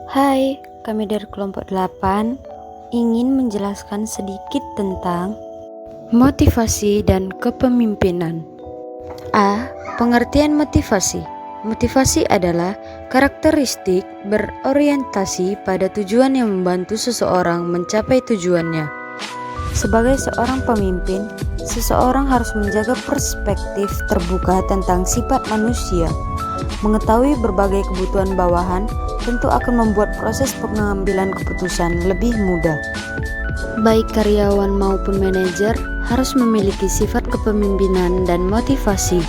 Hai, kami dari kelompok 8 ingin menjelaskan sedikit tentang motivasi dan kepemimpinan. A. Pengertian motivasi. Motivasi adalah karakteristik berorientasi pada tujuan yang membantu seseorang mencapai tujuannya. Sebagai seorang pemimpin, seseorang harus menjaga perspektif terbuka tentang sifat manusia. Mengetahui berbagai kebutuhan bawahan tentu akan membuat proses pengambilan keputusan lebih mudah. Baik karyawan maupun manajer harus memiliki sifat kepemimpinan dan motivasi.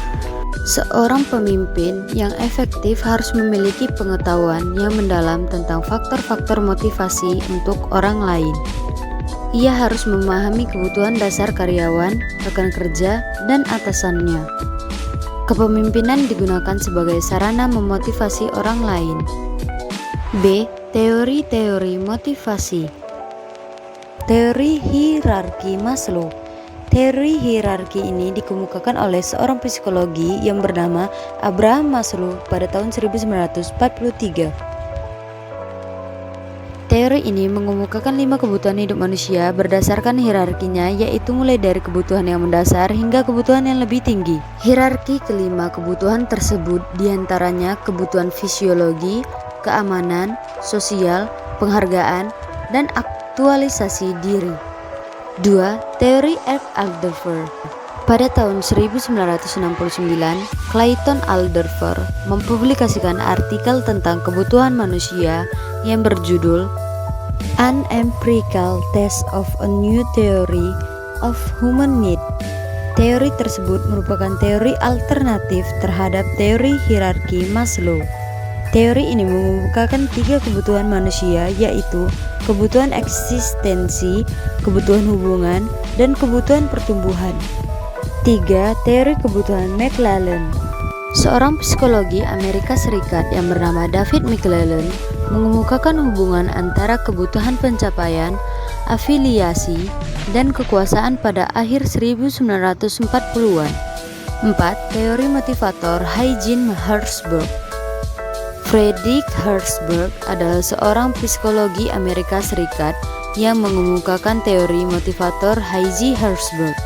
Seorang pemimpin yang efektif harus memiliki pengetahuan yang mendalam tentang faktor-faktor motivasi untuk orang lain. Ia harus memahami kebutuhan dasar karyawan, rekan kerja, dan atasannya. Kepemimpinan digunakan sebagai sarana memotivasi orang lain. B. Teori-teori motivasi. Teori hierarki Maslow. Teori hierarki ini dikemukakan oleh seorang psikologi yang bernama Abraham Maslow pada tahun 1943. Teori ini mengemukakan 5 kebutuhan hidup manusia berdasarkan hierarkinya, yaitu mulai dari kebutuhan yang mendasar hingga kebutuhan yang lebih tinggi. Hierarki kelima kebutuhan tersebut diantaranya kebutuhan fisiologi, keamanan, sosial, penghargaan, dan aktualisasi diri. 2. Teori F. Alderfer. Pada tahun 1969, Clayton Alderfer mempublikasikan artikel tentang kebutuhan manusia yang berjudul An Empirical Test of a New Theory of Human Need. Teori tersebut merupakan teori alternatif terhadap teori hierarki Maslow. Teori ini mengemukakan 3 kebutuhan manusia, yaitu kebutuhan eksistensi, kebutuhan hubungan, dan kebutuhan pertumbuhan. 3. Teori kebutuhan McClelland. Seorang psikologi Amerika Serikat yang bernama David McClelland mengemukakan hubungan antara kebutuhan pencapaian, afiliasi, dan kekuasaan pada akhir 1940-an. 4. Teori motivator Hygiene Herzberg. Friedrich Herzberg adalah seorang psikologi Amerika Serikat yang mengemukakan teori motivator Hygiene Herzberg.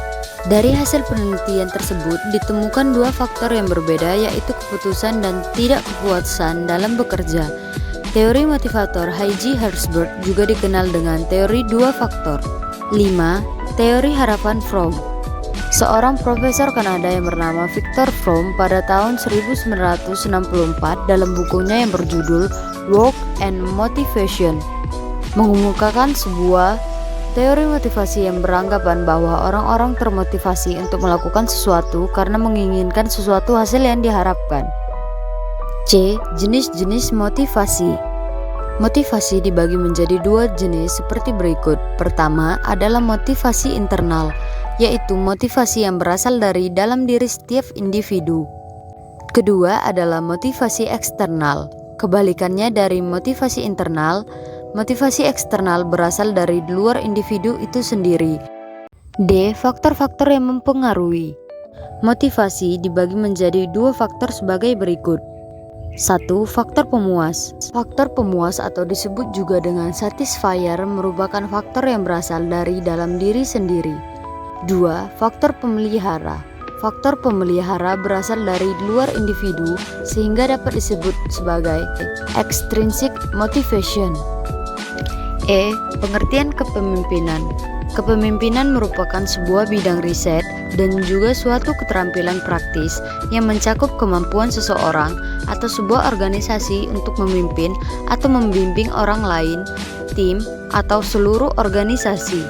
Dari hasil penelitian tersebut ditemukan 2 faktor yang berbeda, yaitu keputusan dan tidak kepuasan dalam bekerja. Teori motivator Hygiene Herzberg juga dikenal dengan teori 2 faktor. 5. Teori harapan Fromm. Seorang profesor Kanada yang bernama Victor Fromm pada tahun 1964 dalam bukunya yang berjudul Work and Motivation mengemukakan sebuah teori motivasi yang beranggapan bahwa orang-orang termotivasi untuk melakukan sesuatu karena menginginkan sesuatu hasil yang diharapkan. C. Jenis-jenis motivasi. Motivasi dibagi menjadi 2 jenis seperti berikut. Pertama adalah motivasi internal, yaitu motivasi yang berasal dari dalam diri setiap individu. Kedua adalah motivasi eksternal. Kebalikannya dari motivasi internal, motivasi eksternal berasal dari luar individu itu sendiri. D. Faktor-faktor yang mempengaruhi. Motivasi dibagi menjadi 2 faktor sebagai berikut. 1. Faktor pemuas. Faktor pemuas atau disebut juga dengan satisfier merupakan faktor yang berasal dari dalam diri sendiri. 2. Faktor pemelihara. Faktor pemelihara berasal dari luar individu sehingga dapat disebut sebagai extrinsic motivation. E. Pengertian kepemimpinan. Kepemimpinan merupakan sebuah bidang riset dan juga suatu keterampilan praktis yang mencakup kemampuan seseorang atau sebuah organisasi untuk memimpin atau membimbing orang lain, tim, atau seluruh organisasi.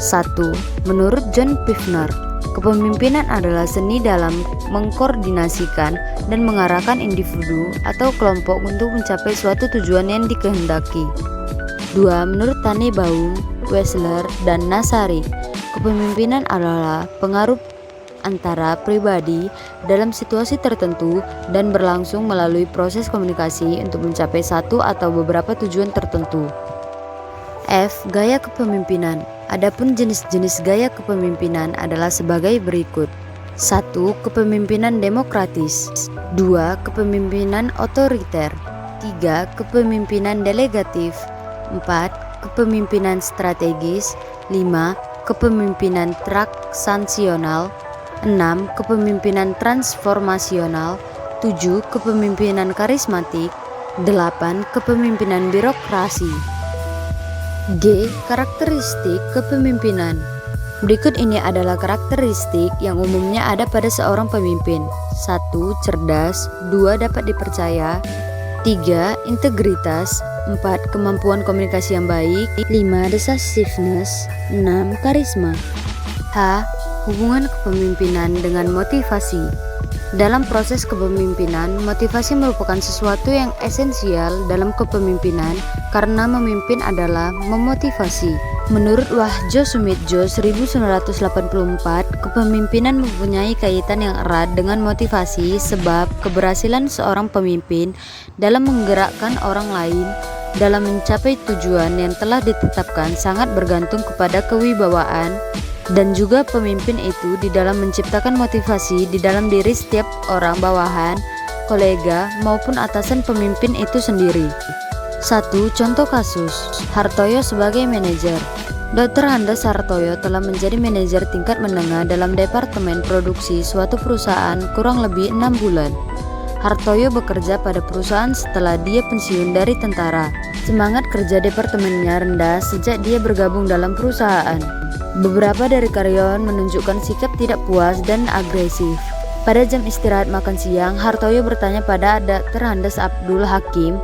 1. Menurut John Pfiffner, kepemimpinan adalah seni dalam mengkoordinasikan dan mengarahkan individu atau kelompok untuk mencapai suatu tujuan yang dikehendaki. 2. Menurut Tannenbaum, Wessler, dan Nassari, kepemimpinan adalah pengaruh antara pribadi dalam situasi tertentu dan berlangsung melalui proses komunikasi untuk mencapai satu atau beberapa tujuan tertentu. F. Gaya kepemimpinan. Adapun jenis-jenis gaya kepemimpinan adalah sebagai berikut. 1. Kepemimpinan demokratis. 2. Kepemimpinan otoriter. 3. Kepemimpinan delegatif. 4. Kepemimpinan strategis. 5. Kepemimpinan transaksional. 6. Kepemimpinan transformasional. 7. Kepemimpinan karismatik. 8. Kepemimpinan birokrasi. G. Karakteristik kepemimpinan. Berikut ini adalah karakteristik yang umumnya ada pada seorang pemimpin. 1. Cerdas. 2. Dapat dipercaya. 3. Integritas. 4. Kemampuan komunikasi yang baik. 5. Decisiveness. 6. Karisma. H. Hubungan kepemimpinan dengan motivasi. Dalam proses kepemimpinan, motivasi merupakan sesuatu yang esensial dalam kepemimpinan karena memimpin adalah memotivasi. Menurut Wahjo Sumidjo 1984, kepemimpinan mempunyai kaitan yang erat dengan motivasi sebab keberhasilan seorang pemimpin dalam menggerakkan orang lain dalam mencapai tujuan yang telah ditetapkan sangat bergantung kepada kewibawaan dan juga pemimpin itu di dalam menciptakan motivasi di dalam diri setiap orang bawahan, kolega, maupun atasan pemimpin itu sendiri. 1. Contoh kasus, Hartoyo sebagai manajer. Dr. Andes Hartoyo telah menjadi manajer tingkat menengah dalam departemen produksi suatu perusahaan kurang lebih 6 bulan. Hartoyo bekerja pada perusahaan setelah dia pensiun dari tentara. Semangat kerja departemennya rendah sejak dia bergabung dalam perusahaan. Beberapa dari karyawan menunjukkan sikap tidak puas dan agresif. Pada jam istirahat makan siang, Hartoyo bertanya pada Dr. Andes Abdul Hakim,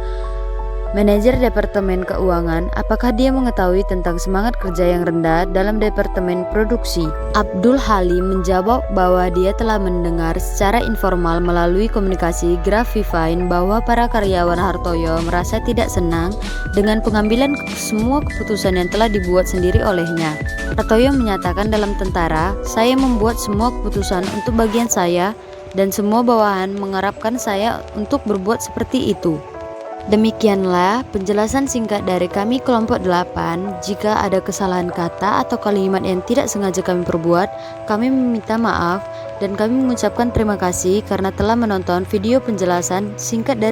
manajer Departemen Keuangan, apakah dia mengetahui tentang semangat kerja yang rendah dalam Departemen Produksi. Abdul Halim menjawab bahwa dia telah mendengar secara informal melalui komunikasi Grapevine bahwa para karyawan Hartoyo merasa tidak senang dengan pengambilan semua keputusan yang telah dibuat sendiri olehnya. Hartoyo menyatakan dalam tentara, saya membuat semua keputusan untuk bagian saya dan semua bawahan mengharapkan saya untuk berbuat seperti itu. Demikianlah penjelasan singkat dari kami kelompok 8. Jika ada kesalahan kata atau kalimat yang tidak sengaja kami perbuat, kami meminta maaf dan kami mengucapkan terima kasih karena telah menonton video penjelasan singkat dari